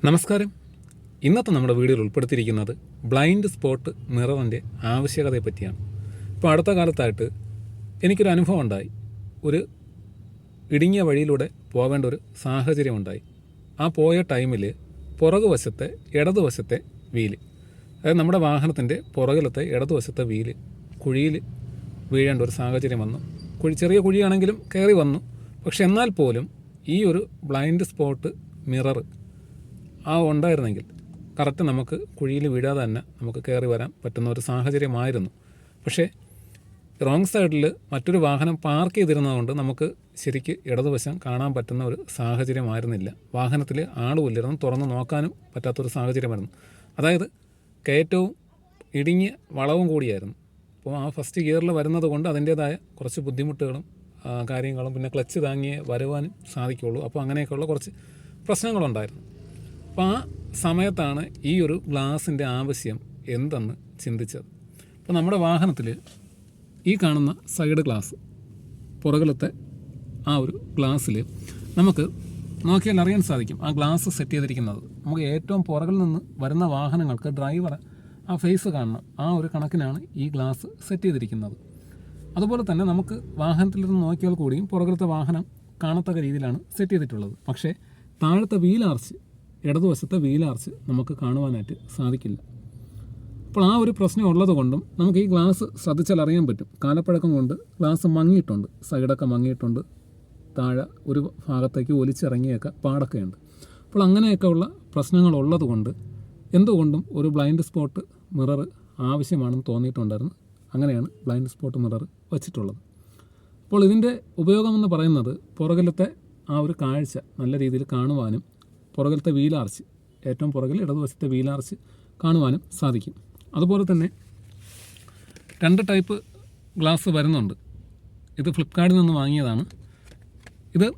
നമസ്കാരം. ഇന്നത്തെ നമ്മുടെ വീഡിയോയിൽ ഉൾപ്പെടുത്തിയിരിക്കുന്നത് ബ്ലൈൻഡ് സ്പോട്ട് മിററിൻ്റെ ആവശ്യകതയെ പറ്റിയാണ്. ഇപ്പോൾ അടുത്ത കാലത്തായിട്ട് എനിക്കൊരു അനുഭവം ഉണ്ടായി. ഒരു ഇടുങ്ങിയ വഴിയിലൂടെ പോകേണ്ട ഒരു സാഹചര്യം ഉണ്ടായി. ആ പോയ ടൈമിൽ പുറകുവശത്തെ ഇടതുവശത്തെ വീല്, അതായത് നമ്മുടെ വാഹനത്തിൻ്റെ പുറകിലത്തെ ഇടതുവശത്തെ വീല് കുഴിയിൽ വീഴേണ്ട ഒരു സാഹചര്യം വന്നു. ചെറിയ കുഴിയാണെങ്കിലും കയറി വന്നു. പക്ഷെ എന്നാൽ പോലും ഈ ഒരു ബ്ലൈൻഡ് സ്പോട്ട് മിറർ ഉണ്ടായിരുന്നെങ്കിൽ കറക്റ്റ് നമുക്ക് കുഴിയിൽ വീഴാതെ തന്നെ നമുക്ക് കയറി വരാൻ പറ്റുന്ന ഒരു സാഹചര്യമായിരുന്നു. പക്ഷേ റോങ് സൈഡിൽ മറ്റൊരു വാഹനം പാർക്ക് ചെയ്തിരുന്നതുകൊണ്ട് നമുക്ക് ശരിക്ക് ഇടതുവശം കാണാൻ പറ്റുന്ന ഒരു സാഹചര്യമായിരുന്നില്ല. വാഹനത്തിൽ ആളുമില്ലായിരുന്നു, തുറന്ന് നോക്കാനും പറ്റാത്തൊരു സാഹചര്യമായിരുന്നു. അതായത് കയറ്റവും ഇടുങ്ങിയ വളവും കൂടിയായിരുന്നു. അപ്പോൾ ആ ഫസ്റ്റ് ഗിയറിൽ വരുന്നത് കൊണ്ട് അതിൻ്റേതായ കുറച്ച് ബുദ്ധിമുട്ടുകളും കാര്യങ്ങളും, പിന്നെ ക്ലച്ച് താങ്ങിയേ വരുവാനും സാധിക്കുകയുള്ളൂ. അപ്പോൾ അങ്ങനെയൊക്കെയുള്ള കുറച്ച് പ്രശ്നങ്ങളുണ്ടായിരുന്നു. അപ്പോൾ ആ സമയത്താണ് ഈ ഒരു ഗ്ലാസിൻ്റെ ആവശ്യം എന്തെന്ന് ചിന്തിച്ചത്. അപ്പോൾ നമ്മുടെ വാഹനത്തിൽ ഈ കാണുന്ന സൈഡ് ഗ്ലാസ്, പുറകിലത്തെ ആ ഒരു ഗ്ലാസ്സിൽ നമുക്ക് നോക്കിയാൽ അറിയാൻ സാധിക്കും ആ ഗ്ലാസ് സെറ്റ് ചെയ്തിരിക്കുന്നത്. നമുക്ക് ഏറ്റവും പുറകിൽ നിന്ന് വരുന്ന വാഹനങ്ങൾക്ക് ഡ്രൈവർ ആ ഫേസ് കാണണം, ആ ഒരു കണക്കിനാണ് ഈ ഗ്ലാസ് സെറ്റ് ചെയ്തിരിക്കുന്നത്. അതുപോലെ തന്നെ നമുക്ക് വാഹനത്തിൽ നിന്ന് നോക്കിയാൽ കൂടിയും പുറകിലത്തെ വാഹനം കാണത്തക്ക രീതിയിലാണ് സെറ്റ് ചെയ്തിട്ടുള്ളത്. പക്ഷേ താഴത്തെ വീലാർച്ച്, ഇടതുവശത്തെ വീലാർച്ച് നമുക്ക് കാണുവാനായിട്ട് സാധിക്കില്ല. അപ്പോൾ ആ ഒരു പ്രശ്നം ഉള്ളത് കൊണ്ടും നമുക്ക് ഈ ഗ്ലാസ് ശ്രദ്ധിച്ചാൽ അറിയാൻ പറ്റും. കാലപ്പഴക്കം കൊണ്ട് ഗ്ലാസ് മങ്ങിയിട്ടുണ്ട്, സൈഡൊക്കെ മങ്ങിയിട്ടുണ്ട്, താഴെ ഒരു ഭാഗത്തേക്ക് ഒലിച്ചിറങ്ങിയൊക്കെ പാടൊക്കെയുണ്ട്. അപ്പോൾ അങ്ങനെയൊക്കെ ഉള്ള പ്രശ്നങ്ങളുള്ളത് കൊണ്ട് എന്തുകൊണ്ടും ഒരു ബ്ലൈൻഡ് സ്പോട്ട് മിറർ ആവശ്യമാണെന്ന് തോന്നിയിട്ടുണ്ടായിരുന്നു. അങ്ങനെയാണ് ബ്ലൈൻഡ് സ്പോട്ട് മിറർ വച്ചിട്ടുള്ളത്. അപ്പോൾ ഇതിൻ്റെ ഉപയോഗമെന്ന് പറയുന്നത് പുറകിലത്തെ ആ ഒരു കാഴ്ച നല്ല രീതിയിൽ കാണുവാനും, പുറകിലത്തെ വീലാർച്ച്, ഏറ്റവും പുറകിൽ ഇടതുവശത്തെ വീലാർച്ച് കാണുവാനും സാധിക്കും. അതുപോലെ തന്നെ 2 ടൈപ്പ് ഗ്ലാസ് വരുന്നുണ്ട്. ഇത് ഫ്ലിപ്കാർട്ടിൽ നിന്ന് വാങ്ങിയതാണ്. ഇത്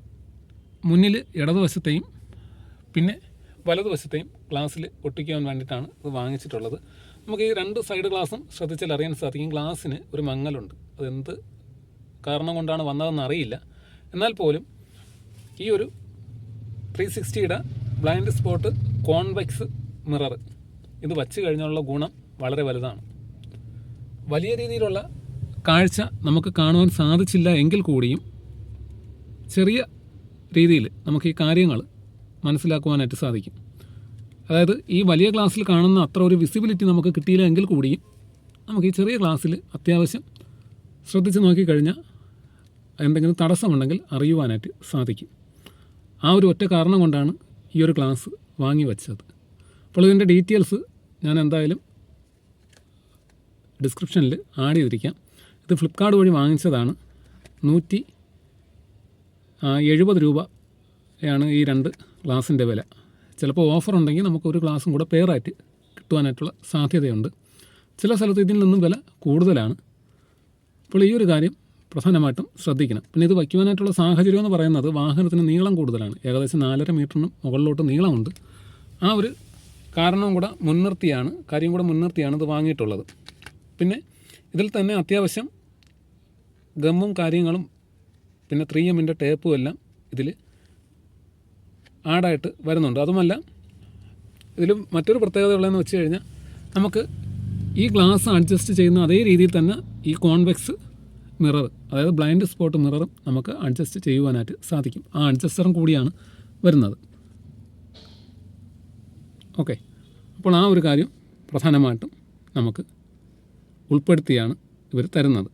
മുന്നിൽ ഇടതുവശത്തെയും പിന്നെ വലതുവശത്തെയും ഗ്ലാസ്സിൽ ഒട്ടിക്കാൻ വേണ്ടിയിട്ടാണ് ഇത് വാങ്ങിച്ചിട്ടുള്ളത്. നമുക്ക് ഈ 2 സൈഡ് ഗ്ലാസും ശ്രദ്ധിച്ചാൽ അറിയാൻ സാധിക്കും. ഗ്ലാസ്സിന് ഒരു മങ്ങലുണ്ട്. അതെന്ത് കാരണം കൊണ്ടാണ് വന്നതെന്ന് അറിയില്ല. എന്നാൽ പോലും ഈ ഒരു 360യുടെ ബ്ലൈൻഡ് സ്പോട്ട് കോൺവെക്സ് മിറർ ഇത് വച്ച് കഴിഞ്ഞുള്ള ഗുണം വളരെ വലുതാണ്. വലിയ രീതിയിലുള്ള കാഴ്ച നമുക്ക് കാണുവാൻ സാധിച്ചില്ല എങ്കിൽ കൂടിയും ചെറിയ രീതിയിൽ നമുക്ക് ഈ കാര്യങ്ങൾ മനസ്സിലാക്കുവാനായിട്ട് സാധിക്കും. അതായത് ഈ വലിയ ഗ്ലാസ്സിൽ കാണുന്ന അത്ര ഒരു വിസിബിലിറ്റി നമുക്ക് കിട്ടിയില്ല എങ്കിൽ കൂടിയും നമുക്ക് ഈ ചെറിയ ഗ്ലാസ്സിൽ അത്യാവശ്യം ശ്രദ്ധിച്ച് നോക്കിക്കഴിഞ്ഞാൽ എന്തെങ്കിലും തടസ്സമുണ്ടെങ്കിൽ അറിയുവാനായിട്ട് സാധിക്കും. ആ ഒരു ഒറ്റ കാരണം കൊണ്ടാണ് ഈ ഒരു ഗ്ലാസ് വാങ്ങി വെച്ചത്. അപ്പോൾ ഇതിൻ്റെ ഡീറ്റെയിൽസ് ഞാൻ എന്തായാലും ഡിസ്ക്രിപ്ഷനിൽ ആഡ് ചെയ്തിരിക്കാം. ഇത് ഫ്ലിപ്കാർട്ട് വഴി വാങ്ങിച്ചതാണ്. 170 രൂപയാണ് ഈ 2 ഗ്ലാസിൻ്റെ വില. ചിലപ്പോൾ ഓഫർ ഉണ്ടെങ്കിൽ നമുക്ക് ഒരു ഗ്ലാസും കൂടെ പെയറായിട്ട് കിട്ടുവാനായിട്ടുള്ള സാധ്യതയുണ്ട്. ചില സ്ഥലത്ത് ഇതിൽ നിന്നും വില കൂടുതലാണ്. അപ്പോൾ ഈ ഒരു കാര്യം പ്രധാനമായിട്ടും ശ്രദ്ധിക്കണം. പിന്നെ ഇത് വയ്ക്കുവാനായിട്ടുള്ള സാഹചര്യം എന്ന് പറയുന്നത് വാഹനത്തിന് നീളം കൂടുതലാണ്. ഏകദേശം 4.5 മീറ്ററിന് മുകളിലോട്ട് നീളമുണ്ട്. ആ ഒരു കാര്യം കൂടെ മുൻനിർത്തിയാണ് ഇത് വാങ്ങിയിട്ടുള്ളത്. പിന്നെ ഇതിൽ തന്നെ അത്യാവശ്യം ഗമ്മും കാര്യങ്ങളും പിന്നെ 3M ടേപ്പും എല്ലാം ഇതിൽ ആഡായിട്ട് വരുന്നുണ്ട്. അതുമല്ല ഇതിൽ മറ്റൊരു പ്രത്യേകത ഉള്ളതെന്ന് വെച്ച് കഴിഞ്ഞാൽ നമുക്ക് ഈ ഗ്ലാസ് അഡ്ജസ്റ്റ് ചെയ്യുന്ന അതേ രീതിയിൽ തന്നെ ഈ കോൺവെക്സ് മിറർ, അതായത് ബ്ലൈൻഡ് സ്പോട്ട് മിററും നമുക്ക് അഡ്ജസ്റ്റ് ചെയ്യുവാനായിട്ട് സാധിക്കും. ആ അഡ്ജസ്റ്ററും കൂടിയാണ് വരുന്നത്. ഓക്കെ, അപ്പോൾ ആ ഒരു കാര്യം പ്രധാനമായിട്ടും നമുക്ക് ഉൾപ്പെടുത്തിയാണ് ഇവർ തരുന്നത്.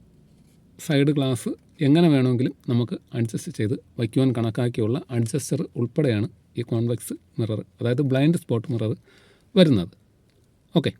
സൈഡ് ഗ്ലാസ് എങ്ങനെ വേണമെങ്കിലും നമുക്ക് അഡ്ജസ്റ്റ് ചെയ്ത് വയ്ക്കുവാൻ കണക്കാക്കിയുള്ള അഡ്ജസ്റ്റർ ഉൾപ്പെടെയാണ് ഈ കോൺവെക്സ് മിറർ, അതായത് ബ്ലൈൻഡ് സ്പോട്ട് മിറർ വരുന്നത്. ഓക്കെ.